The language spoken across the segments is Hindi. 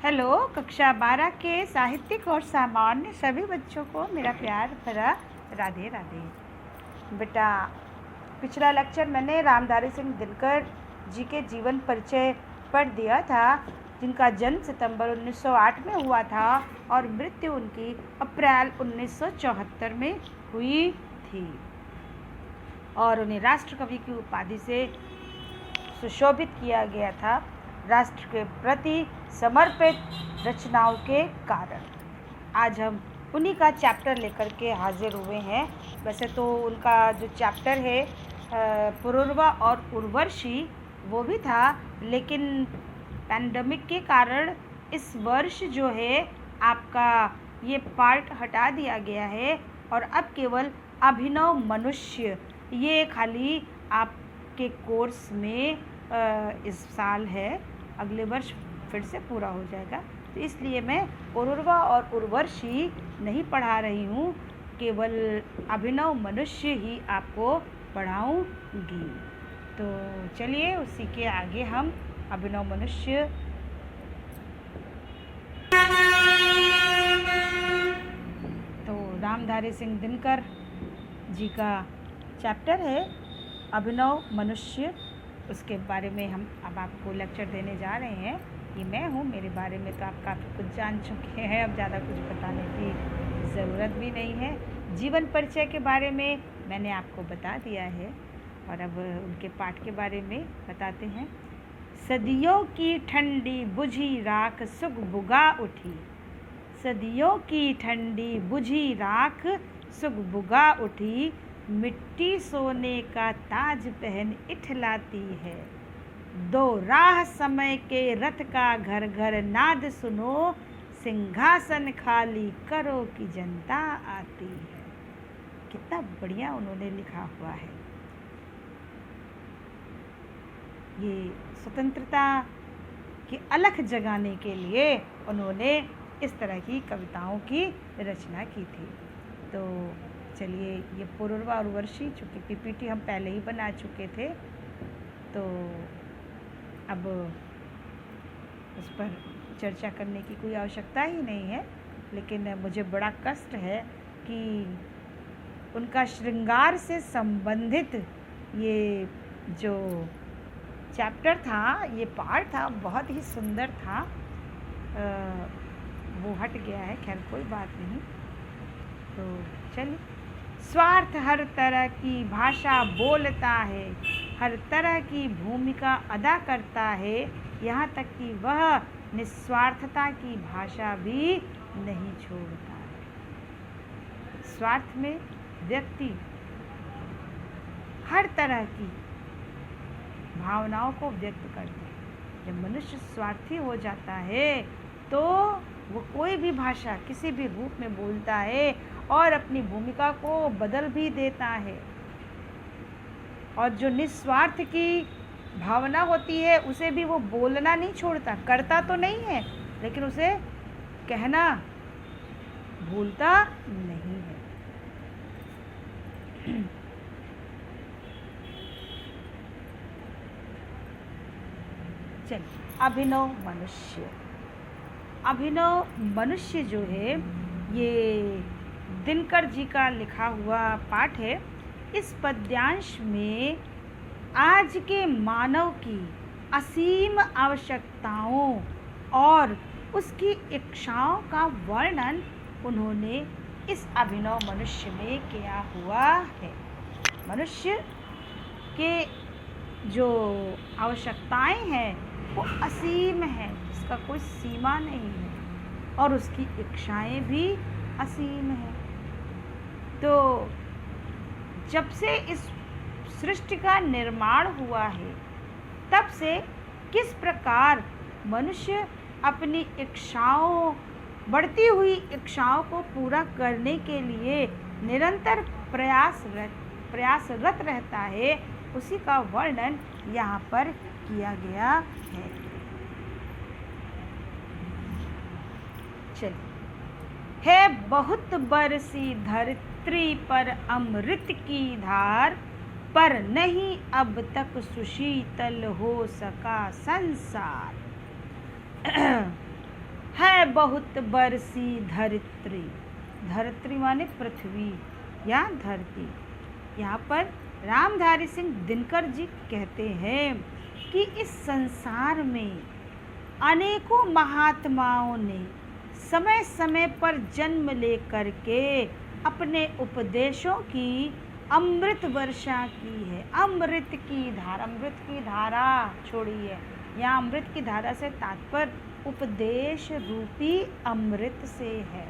हेलो, कक्षा 12 के साहित्यिक और सामान्य सभी बच्चों को मेरा प्यार भरा राधे राधे। बेटा, पिछला लेक्चर मैंने रामधारी सिंह दिनकर जी के जीवन परिचय पढ़ दिया था, जिनका जन्म सितंबर 1908 में हुआ था और मृत्यु उनकी अप्रैल 1974 में हुई थी और उन्हें राष्ट्र कवि की उपाधि से सुशोभित किया गया था राष्ट्र के प्रति समर्पित रचनाओं के कारण। आज हम उन्हीं का चैप्टर लेकर के हाजिर हुए हैं। वैसे तो उनका जो चैप्टर है पुरूरवा और उर्वशी वो भी था, लेकिन पैंडमिक के कारण इस वर्ष जो है आपका ये पार्ट हटा दिया गया है और अब केवल अभिनव मनुष्य ये खाली आपके कोर्स में इस साल है, अगले वर्ष फिर से पूरा हो जाएगा। तो इसलिए मैं पुरूरवा और उर्वशी नहीं पढ़ा रही हूँ, केवल अभिनव मनुष्य ही आपको पढ़ाऊँगी। तो चलिए उसी के आगे हम अभिनव मनुष्य तो रामधारी सिंह दिनकर जी का चैप्टर है अभिनव मनुष्य, उसके बारे में हम अब आपको लेक्चर देने जा रहे हैं। ये मैं हूँ, मेरे बारे में तो आप काफ़ी कुछ जान चुके हैं, अब ज़्यादा कुछ बताने की ज़रूरत भी नहीं है। जीवन परिचय के बारे में मैंने आपको बता दिया है और अब उनके पाठ के बारे में बताते हैं। सदियों की ठंडी बुझी राख सुख बुगा उठी, सदियों की ठंडी बुझी राख सुख बुगा उठी, मिट्टी सोने का ताज पहन इठलाती है, दो राह समय के रथ का घर घर नाद सुनो, सिंहासन खाली करो कि जनता आती है। कितना बढ़िया उन्होंने लिखा हुआ है। ये स्वतंत्रता की अलख जगाने के लिए उन्होंने इस तरह की कविताओं की रचना की थी। तो चलिए, ये पुरूरवा और उर्वशी, चूँकि पीपीटी हम पहले ही बना चुके थे तो अब उस पर चर्चा करने की कोई आवश्यकता ही नहीं है, लेकिन मुझे बड़ा कष्ट है कि उनका श्रृंगार से संबंधित ये जो चैप्टर था, ये पार्ट था, बहुत ही सुंदर था, वो हट गया है। खैर कोई बात नहीं। तो चलिए, स्वार्थ हर तरह की भाषा बोलता है, हर तरह की भूमिका अदा करता है, यहाँ तक कि वह निस्वार्थता की भाषा भी नहीं छोड़ता है। स्वार्थ में व्यक्ति हर तरह की भावनाओं को व्यक्त करता है। जब मनुष्य स्वार्थी हो जाता है तो वो कोई भी भाषा किसी भी रूप में बोलता है और अपनी भूमिका को बदल भी देता है। और जो निस्वार्थ की भावना होती है उसे भी वो बोलना नहीं छोड़ता, करता तो नहीं है लेकिन उसे कहना भूलता नहीं है। चलिए, अभिनव मनुष्य। अभिनव मनुष्य जो है ये दिनकर जी का लिखा हुआ पाठ है। इस पद्यांश में आज के मानव की असीम आवश्यकताओं और उसकी इच्छाओं का वर्णन उन्होंने इस अभिनव मनुष्य में किया हुआ है। मनुष्य के जो आवश्यकताएं हैं वो असीम है, इसका कोई सीमा नहीं है, और उसकी इच्छाएं भी असीम है। तो जब से इस सृष्टि का निर्माण हुआ है तब से किस प्रकार मनुष्य अपनी इच्छाओं, बढ़ती हुई इच्छाओं को पूरा करने के लिए निरंतर प्रयासरत रहता है, उसी का वर्णन यहाँ पर किया गया है। चलिए, है बहुत बरसी धरती पर अमृत की धार, पर नहीं अब तक सुशीतल हो सका संसार। बहुत बरसी धरित्री। धरित्री माने पृथ्वी या धरती। यहाँ पर रामधारी सिंह दिनकर जी कहते हैं कि इस संसार में अनेकों महात्माओं ने समय समय पर जन्म लेकर के अपने उपदेशों की अमृत वर्षा की है। अमृत की धारा छोड़ी है। यहाँ अमृत की धारा से तात्पर्य उपदेश रूपी अमृत से है।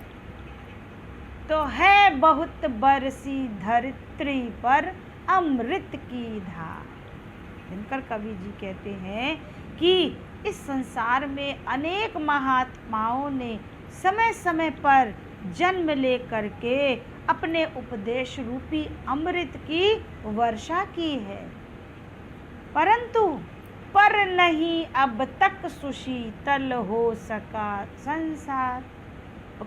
तो है बहुत बरसी धरित्री पर अमृत की धार। दिनकर कवि जी कहते हैं कि इस संसार में अनेक महात्माओं ने समय समय पर जन्म लेकर के अपने उपदेश रूपी अमृत की वर्षा की है, परंतु पर नहीं अब तक सुशीतल हो सका संसार।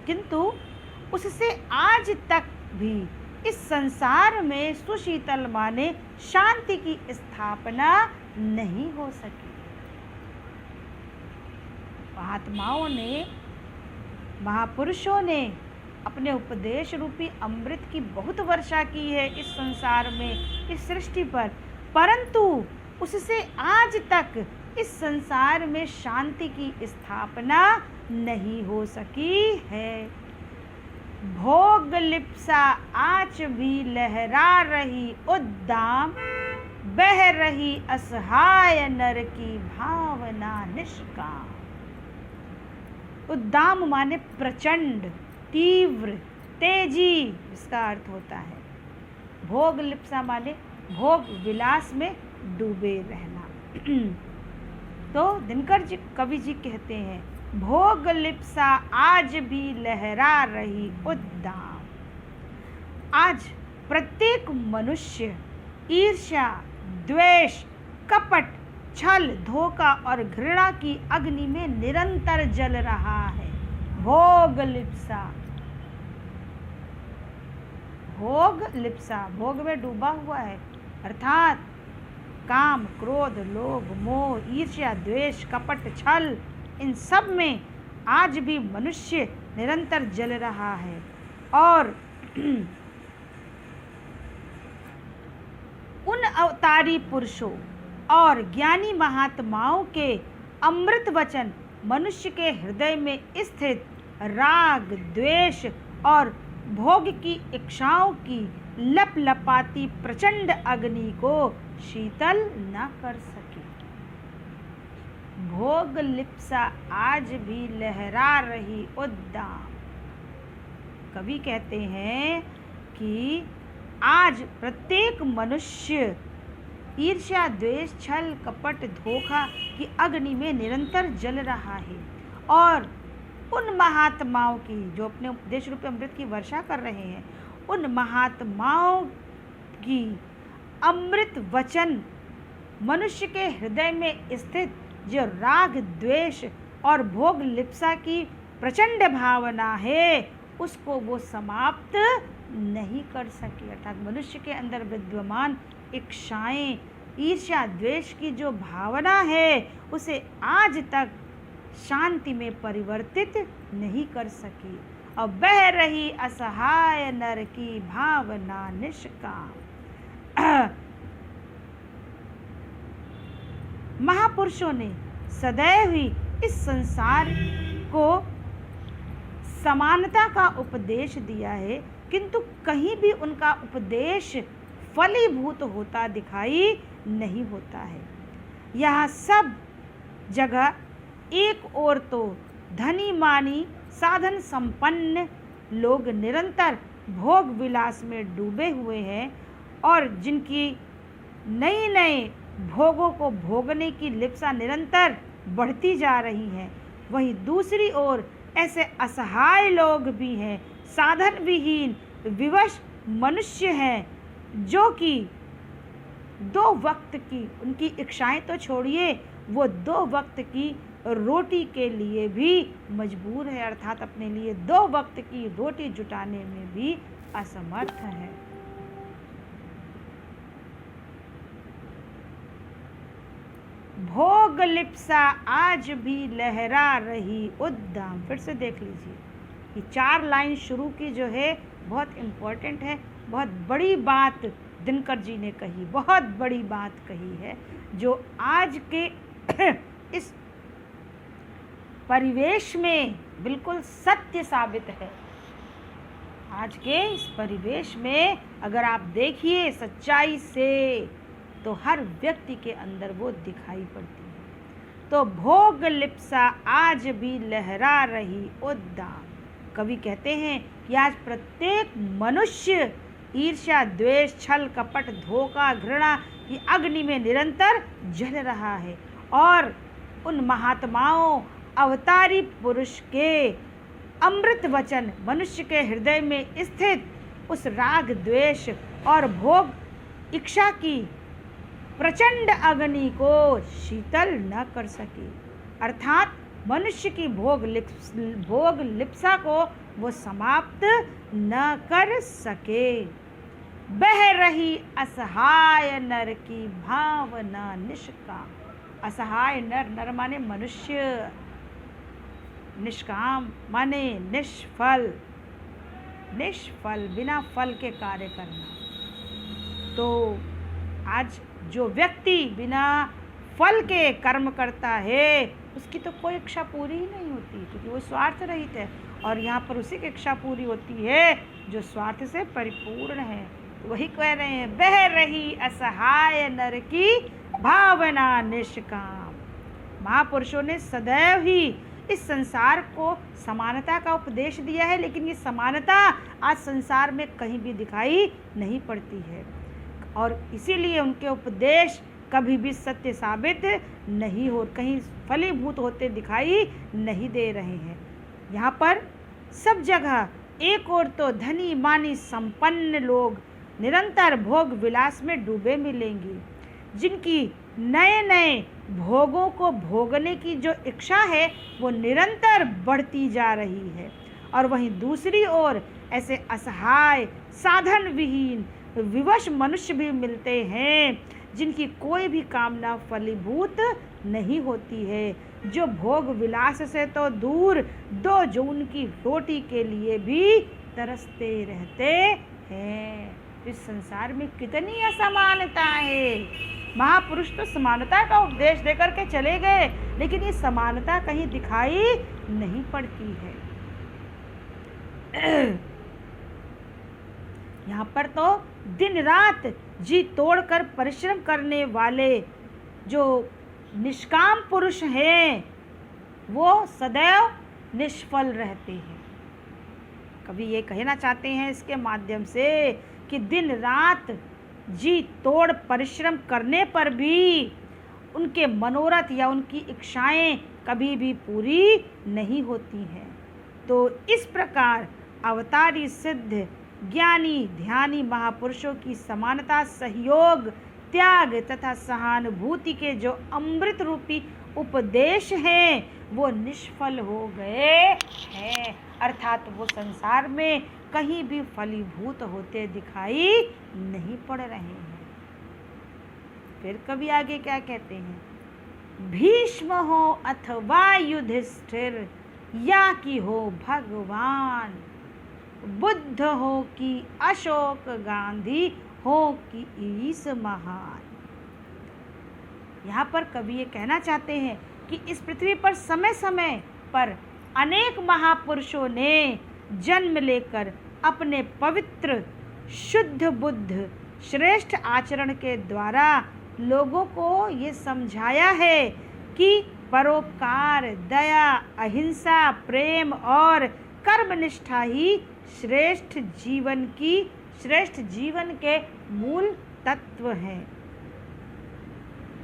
किंतु उससे आज तक भी इस संसार में सुशीतल माने शांति की स्थापना नहीं हो सकी। महात्माओं ने, महापुरुषों ने अपने उपदेश रूपी अमृत की बहुत वर्षा की है इस संसार में, इस सृष्टि पर, परंतु उससे आज तक इस संसार में शांति की स्थापना नहीं हो सकी है। भोग लिप्सा आज भी लहरा रही उद्दाम, बह रही असहाय नर की भावना निष्काम। उद्दाम माने प्रचंड, तीव्र, तेजी, इसका अर्थ होता है। भोग लिप्सा माने भोग विलास में डूबे रहना। तो दिनकर जी कवि जी कहते हैं भोग लिप्सा आज भी लहरा रही उद्दाम। आज प्रत्येक मनुष्य ईर्ष्या, द्वेष, कपट, छल, धोखा और घृणा की अग्नि में निरंतर जल रहा है। भोग लिप्सा, भोग लिप्सा, भोग में डूबा हुआ है, अर्थात काम, क्रोध, लोभ, मोह, ईर्ष्या, द्वेष, कपट, छल, इन सब में आज भी मनुष्य निरंतर जल रहा है। और उन अवतारी पुरुषों और ज्ञानी महात्माओं के अमृत वचन मनुष्य के हृदय में स्थित राग, द्वेष और भोग की इच्छाओं की लपलपाती प्रचंड अग्नि को शीतल न कर सके। भोग लिप्सा आज भी लहरा रही उद्दाम। कवि कहते हैं कि आज प्रत्येक मनुष्य ईर्ष्या, द्वेष, छल, कपट, धोखा की अग्नि में निरंतर जल रहा है। और उन महात्माओं की जो अपने उपदेश रूपी अमृत की वर्षा कर रहे हैं, उन महात्माओं की अमृत वचन मनुष्य के हृदय में स्थित जो राग, द्वेष और भोग लिप्सा की प्रचंड भावना है, उसको वो समाप्त नहीं कर सके। अर्थात मनुष्य के अंदर विद्यमान इच्छाएं, ईर्ष्या, द्वेष की जो भावना है, उसे आज तक शांति में परिवर्तित नहीं कर सकी। और बह रही असहाय नर की भावना निष्काम। महापुरुषों ने सदैव ही इस संसार को समानता का उपदेश दिया है, किंतु कहीं भी उनका उपदेश फलीभूत होता दिखाई नहीं होता है। यह सब जगह एक ओर तो धनी मानी साधन संपन्न लोग निरंतर भोग विलास में डूबे हुए हैं और जिनकी नई नए भोगों को भोगने की लिप्सा निरंतर बढ़ती जा रही है, वहीं दूसरी ओर ऐसे असहाय लोग भी हैं, साधन विहीन विवश मनुष्य हैं, जो कि दो वक्त की, उनकी इच्छाएं तो छोड़िए, वो दो वक्त की रोटी के लिए भी मजबूर है। अर्थात अपने लिए दो वक्त की रोटी जुटाने में भी असमर्थ है। भोग लिप्सा आज भी लहरा रही उद्दाम। फिर से देख लीजिए, ये 4 लाइन शुरू की जो है बहुत इम्पोर्टेंट है, बहुत बड़ी बात दिनकर जी ने कही, बहुत बड़ी बात कही है जो आज के इस परिवेश में बिल्कुल सत्य साबित है। आज के इस परिवेश में अगर आप देखिए सच्चाई से तो हर व्यक्ति के अंदर वो दिखाई पड़ती है। तो भोग लिप्सा आज भी लहरा रही उद्दाम। कवि कहते हैं कि आज प्रत्येक मनुष्य ईर्ष्या, द्वेष, छल, कपट, धोखा, घृणा की अग्नि में निरंतर जल रहा है और उन महात्माओं अवतारी पुरुष के अमृत वचन मनुष्य के हृदय में स्थित उस राग, द्वेष और भोग इच्छा की प्रचंड अग्नि को शीतल न कर सके। अर्थात मनुष्य की भोग लिप्सा को वो समाप्त न कर सके। बह रही असहाय नर की भावना निष्काम। असहाय नर, नर माने मनुष्य, निष्काम माने निष्फल, निष्फल बिना फल के कार्य करना। तो आज जो व्यक्ति बिना फल के कर्म करता है उसकी तो कोई इच्छा पूरी ही नहीं होती, क्योंकि वो स्वार्थ रहित है। और यहाँ पर उसी की इच्छा पूरी होती है जो स्वार्थ से परिपूर्ण है। तो वही कह रहे हैं, बह रही असहाय नर की भावना निष्काम। महापुरुषों ने सदैव ही इस संसार को समानता का उपदेश दिया है, लेकिन ये समानता आज संसार में कहीं भी दिखाई नहीं पड़ती है और इसीलिए उनके उपदेश कभी भी सत्य साबित नहीं हो, कहीं फलीभूत होते दिखाई नहीं दे रहे हैं। यहाँ पर सब जगह एक ओर तो धनी मानी संपन्न लोग निरंतर भोग विलास में डूबे मिलेंगे, जिनकी नए नए भोगों को भोगने की जो इच्छा है वो निरंतर बढ़ती जा रही है। और वहीं दूसरी ओर ऐसे असहाय, साधन विहीन, विवश मनुष्य भी मिलते हैं जिनकी कोई भी कामना फलीभूत नहीं होती है, जो भोग विलास से तो दूर 2 जून की रोटी के लिए भी तरसते रहते हैं। इस संसार में कितनी असमानता है। महापुरुष तो समानता का उपदेश देकर के चले गए, लेकिन ये समानता कहीं दिखाई नहीं पड़ती है। यहाँ पर तो दिन रात जी तोड़कर परिश्रम करने वाले जो निष्काम पुरुष हैं वो सदैव निष्फल रहते हैं। कभी ये कहना चाहते हैं इसके माध्यम से कि दिन रात जी तोड़ परिश्रम करने पर भी उनके मनोरथ या उनकी इच्छाएं कभी भी पूरी नहीं होती हैं। तो इस प्रकार अवतारी, सिद्ध, ज्ञानी, ध्यानी महापुरुषों की समानता, सहयोग, त्याग तथा सहानुभूति के जो अमृत रूपी उपदेश हैं वो निष्फल हो गए हैं, अर्थात वो संसार में कहीं भी फलीभूत होते दिखाई नहीं पड़ रहे हैं। फिर कभी आगे क्या कहते हैं, भीष्म हो अथवा युधिष्ठिर या कि हो भगवान, बुद्ध हो कि अशोक, गांधी हो कि ईस महान। यहाँ पर कवि ये कहना चाहते हैं कि इस पृथ्वी पर समय समय पर अनेक महापुरुषों ने जन्म लेकर अपने पवित्र, शुद्ध बुद्ध, श्रेष्ठ आचरण के द्वारा लोगों को ये समझाया है कि परोपकार, दया, अहिंसा, प्रेम और कर्मनिष्ठा ही श्रेष्ठ जीवन के मूल तत्व हैं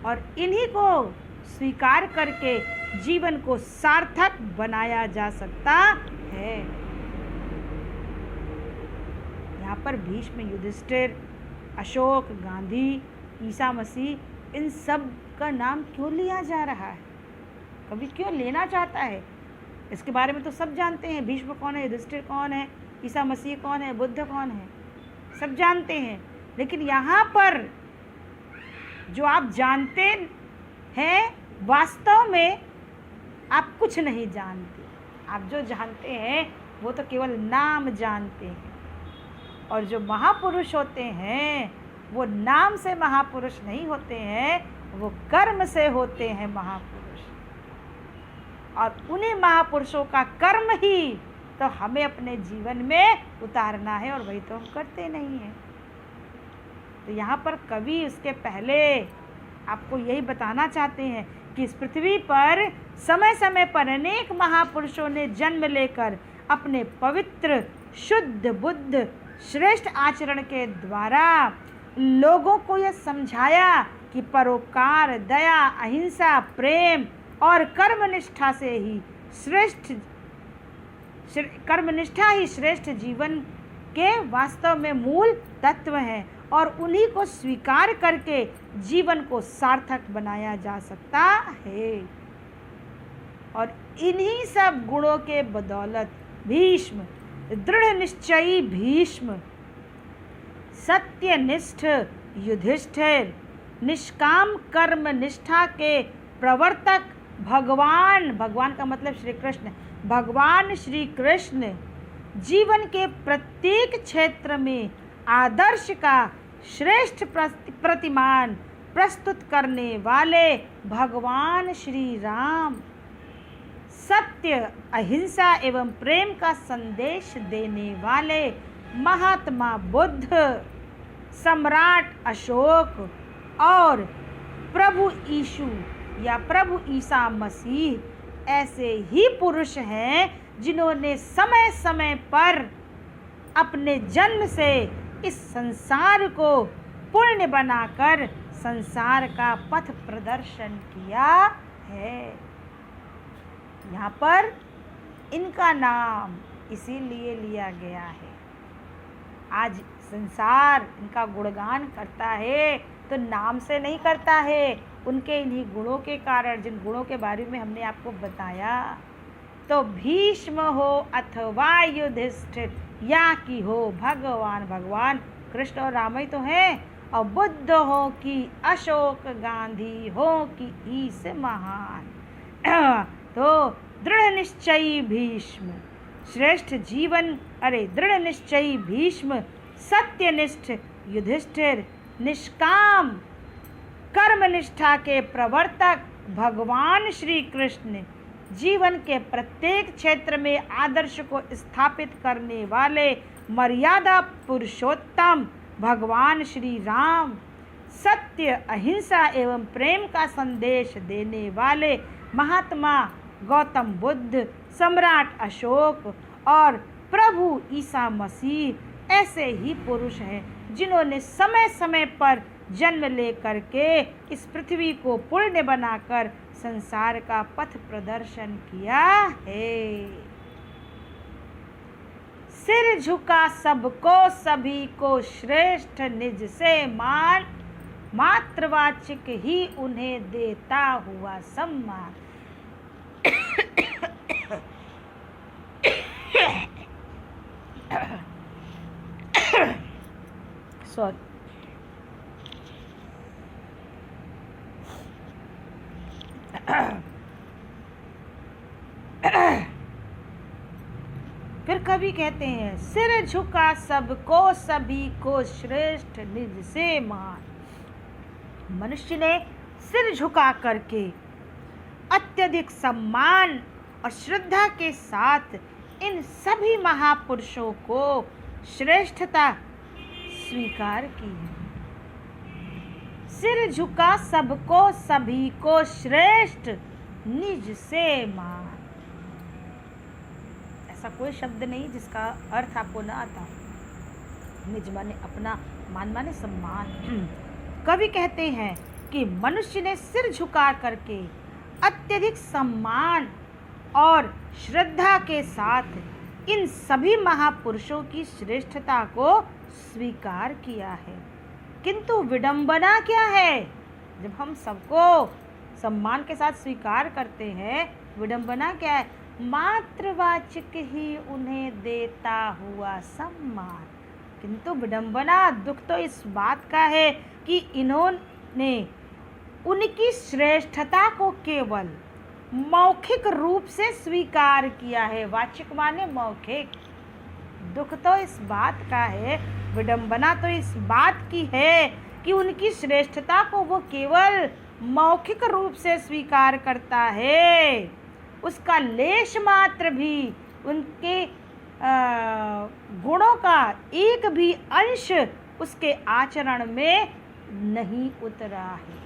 और इन्हीं को स्वीकार करके जीवन को सार्थक बनाया जा सकता है। यहाँ पर भीष्म, युधिष्ठिर, अशोक, गांधी, ईसा मसीह, इन सब का नाम क्यों लिया जा रहा है? कभी क्यों लेना चाहता है? इसके बारे में तो सब जानते हैं, भीष्म कौन है, युधिष्ठिर कौन है, ईसा मसीह कौन है, बुद्ध कौन है, सब जानते हैं। लेकिन यहाँ पर जो आप जानते हैं, वास्तव में आप कुछ नहीं जानते। आप जो जानते हैं वो तो केवल नाम जानते हैं। और जो महापुरुष होते हैं वो नाम से महापुरुष नहीं होते हैं, वो कर्म से होते हैं महापुरुष। और उन्हीं महापुरुषों का कर्म ही तो हमें अपने जीवन में उतारना है, और वही तो हम करते नहीं हैं। तो यहाँ पर कवि उसके पहले आपको यही बताना चाहते हैं कि इस पृथ्वी पर समय समय पर अनेक महापुरुषों ने जन्म लेकर अपने पवित्र, शुद्ध, बुद्ध, श्रेष्ठ आचरण के द्वारा लोगों को यह समझाया कि परोपकार, दया, अहिंसा, प्रेम और कर्मनिष्ठा ही श्रेष्ठ जीवन के वास्तव में मूल तत्व हैं, और उन्हीं को स्वीकार करके जीवन को सार्थक बनाया जा सकता है। और इन्हीं सब गुणों के बदौलत भीष्म, दृढ़ निश्चयी भीष्म, सत्यनिष्ठ युधिष्ठिर, निष्काम कर्म निष्ठा के प्रवर्तक भगवान का मतलब श्री कृष्ण, भगवान श्री कृष्ण, जीवन के प्रत्येक क्षेत्र में आदर्श का श्रेष्ठ प्रतिमान प्रस्तुत करने वाले भगवान श्री राम, सत्य, अहिंसा एवं प्रेम का संदेश देने वाले महात्मा बुद्ध, सम्राट अशोक और प्रभु यीशु या प्रभु ईसा मसीह ऐसे ही पुरुष हैं जिन्होंने समय समय पर अपने जन्म से इस संसार को पुण्य बनाकर संसार का पथ प्रदर्शन किया है। यहाँ पर इनका नाम इसीलिए लिया गया है। आज संसार इनका गुणगान करता है तो नाम से नहीं करता है, उनके इन्हीं गुणों के कारण, जिन गुणों के बारे में हमने आपको बताया। तो भीष्म हो अथवा युधिष्ठिर या कि हो भगवान कृष्ण और राम ही तो हैं, और बुद्ध हो कि अशोक, गांधी हो कि ईस महान। तो दृढ़ निश्चयी भीष्म, दृढ़ निश्चयी भीष्म, सत्यनिष्ठ युधिष्ठिर, निष्काम कर्मनिष्ठा के प्रवर्तक भगवान श्री कृष्ण, जीवन के प्रत्येक क्षेत्र में आदर्श को स्थापित करने वाले मर्यादा पुरुषोत्तम भगवान श्री राम, सत्य, अहिंसा एवं प्रेम का संदेश देने वाले महात्मा गौतम बुद्ध, सम्राट अशोक और प्रभु ईसा मसीह ऐसे ही पुरुष हैं जिन्होंने समय समय पर जन्म लेकर के इस पृथ्वी को पुण्य बनाकर संसार का पथ प्रदर्शन किया है। सिर झुका सबको, सभी को श्रेष्ठ निज से मान, मातृवाचिक ही उन्हें देता हुआ सम्मान। सॉरी, फिर कवि कहते हैं सिर झुका सबको, सभी को श्रेष्ठ निज से मान। मनुष्य ने सिर झुका करके अत्यधिक सम्मान और श्रद्धा के साथ इन सभी महापुरुषों को श्रेष्ठता स्वीकार की है। सिर झुका सबको, सभी को श्रेष्ठ निज से मान। ऐसा कोई शब्द नहीं जिसका अर्थ आपको न आता हो। निज माने अपना, मान माने सम्मान। कवि कहते हैं कि मनुष्य ने सिर झुका करके अत्यधिक सम्मान और श्रद्धा के साथ इन सभी महापुरुषों की श्रेष्ठता को स्वीकार किया है। किंतु विडंबना क्या है? जब हम सबको सम्मान के साथ स्वीकार करते हैं, विडंबना क्या है? मातृवाचिक ही उन्हें देता हुआ सम्मान। किंतु विडंबना, दुख तो इस बात का है कि इन्होंने उनकी श्रेष्ठता को केवल मौखिक रूप से स्वीकार किया है। वाचिक माने मौखिक। दुख तो इस बात का है, विडंबना तो इस बात की है कि उनकी श्रेष्ठता को वो केवल मौखिक रूप से स्वीकार करता है, उसका लेश मात्र भी, उनके गुणों का एक भी अंश उसके आचरण में नहीं उतरा है।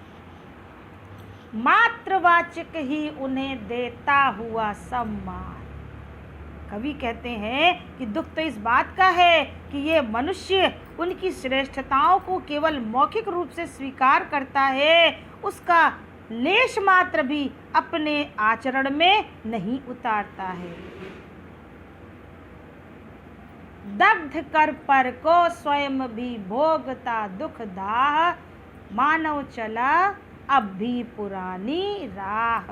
मात्रवाचक ही उन्हें देता हुआ सम्मान। कवि कहते हैं कि दुख तो इस बात का है कि ये मनुष्य उनकी श्रेष्ठताओं को केवल मौखिक रूप से स्वीकार करता है, उसका लेश मात्र भी अपने आचरण में नहीं उतारता है। दग्ध कर पर को स्वयं भी भोगता दुख दाह, मानव चला अब भी पुरानी राह।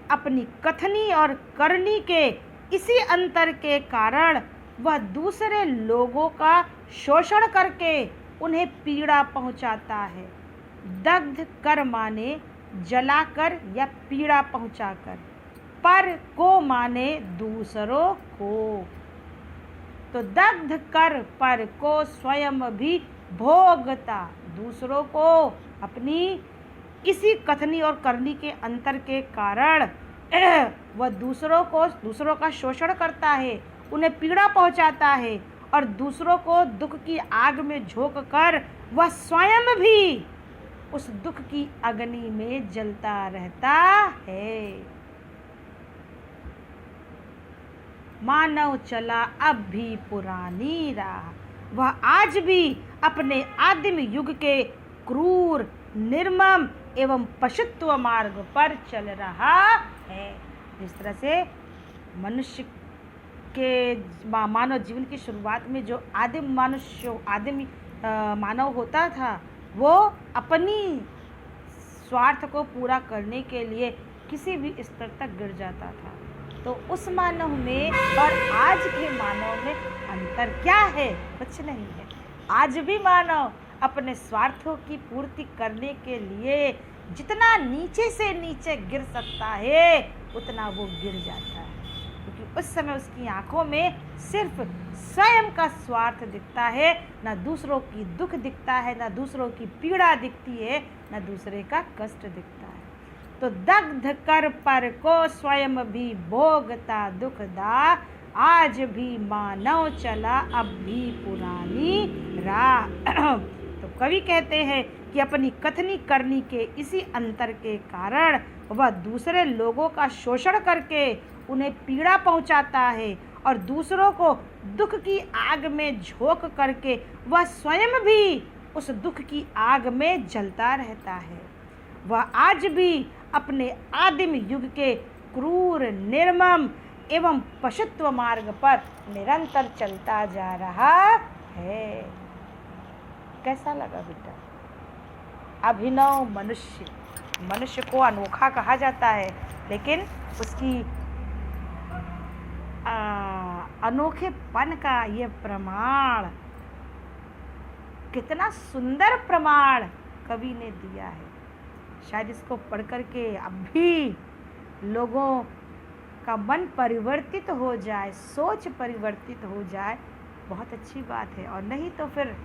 अपनी कथनी और करनी के इसी अंतर के कारण वह दूसरे लोगों का शोषण करके उन्हें पीड़ा पहुंचाता है। दग्ध कर माने जलाकर या पीड़ा पहुंचाकर, पर को माने दूसरों को। तो दग्ध कर पर को स्वयं भी भोगता, दूसरों को अपनी इसी कथनी और करनी के अंतर के कारण वह दूसरों का शोषण करता है, उन्हें पीड़ा पहुंचाता है और दूसरों को दुख की आग में झोंक कर वह स्वयं भी उस दुख की अग्नि में जलता रहता है। मानव चला अब भी पुरानी राह, वह आज भी अपने आदिम युग के क्रूर, निर्मम एवं पशुत्व मार्ग पर चल रहा है। जिस तरह से मनुष्य के मानव जीवन की शुरुआत में जो आदिम मानव होता था, वो अपनी स्वार्थ को पूरा करने के लिए किसी भी स्तर तक गिर जाता था। तो उस मानव में और आज के मानव में अंतर क्या है? कुछ नहीं है। आज भी मानव अपने स्वार्थों की पूर्ति करने के लिए जितना नीचे से नीचे गिर सकता है उतना वो गिर जाता है, क्योंकि उस समय उसकी आंखों में सिर्फ स्वयं का स्वार्थ दिखता है, ना दूसरों की दुख दिखता है, ना दूसरों की पीड़ा दिखती है, ना दूसरे का कष्ट दिखता है। तो दग्ध कर पर को स्वयं भी भोगता दुखदा, आज भी मानव चला अब भी पुरानी राह। तो कवि कहते हैं कि अपनी कथनी करनी के इसी अंतर के कारण वह दूसरे लोगों का शोषण करके उन्हें पीड़ा पहुंचाता है और दूसरों को दुख की आग में झोंक करके वह स्वयं भी उस दुख की आग में जलता रहता है। वह आज भी अपने आदिम युग के क्रूर, निर्मम एवं पशुत्व मार्ग पर निरंतर चलता जा रहा है। कैसा लगा बेटा? अभिनव मनुष्य को अनोखा कहा जाता है, लेकिन उसकी अनोखेपन का ये प्रमाण, कितना सुंदर प्रमाण कवि ने दिया है। शायद इसको पढ़ कर के अब भी लोगों का मन परिवर्तित हो जाए, सोच परिवर्तित हो जाए, बहुत अच्छी बात है। और नहीं तो फिर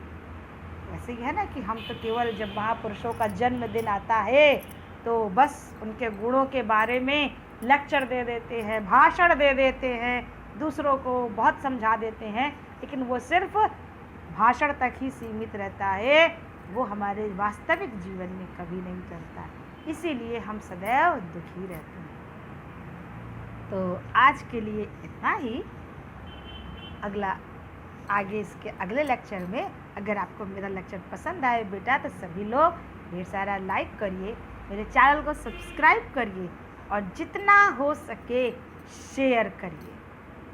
वैसे ही है ना कि हम तो केवल जब महापुरुषों का जन्मदिन आता है तो बस उनके गुणों के बारे में लेक्चर दे देते हैं, भाषण दे देते हैं, दूसरों को बहुत समझा देते हैं, लेकिन वो सिर्फ भाषण तक ही सीमित रहता है, वो हमारे वास्तविक जीवन में कभी नहीं चलता। इसीलिए हम सदैव दुखी रहते हैं। तो आज के लिए इतना ही। आगे इसके अगले लेक्चर में अगर आपको मेरा लेक्चर पसंद आए बेटा तो सभी लोग ढेर सारा लाइक करिए, मेरे चैनल को सब्सक्राइब करिए और जितना हो सके शेयर करिए,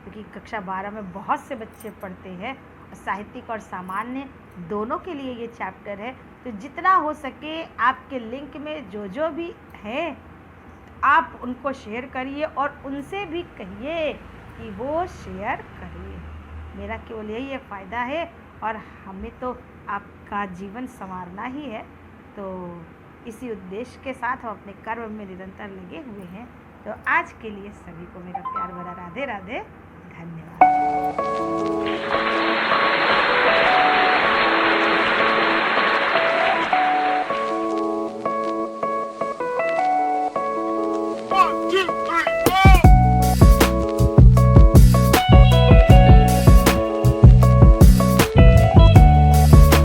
क्योंकि कक्षा 12 में बहुत से बच्चे पढ़ते हैं और साहित्यिक और सामान्य दोनों के लिए ये चैप्टर है। तो जितना हो सके आपके लिंक में जो भी हैं आप उनको शेयर करिए और उनसे भी कहिए कि वो शेयर करिए। मेरा केवल यही फ़ायदा है और हमें तो आपका जीवन संवारना ही है। तो इसी उद्देश्य के साथ हम अपने कर्म में निरंतर लगे हुए हैं। तो आज के लिए सभी को मेरा प्यार भरा राधे राधे, धन्यवाद।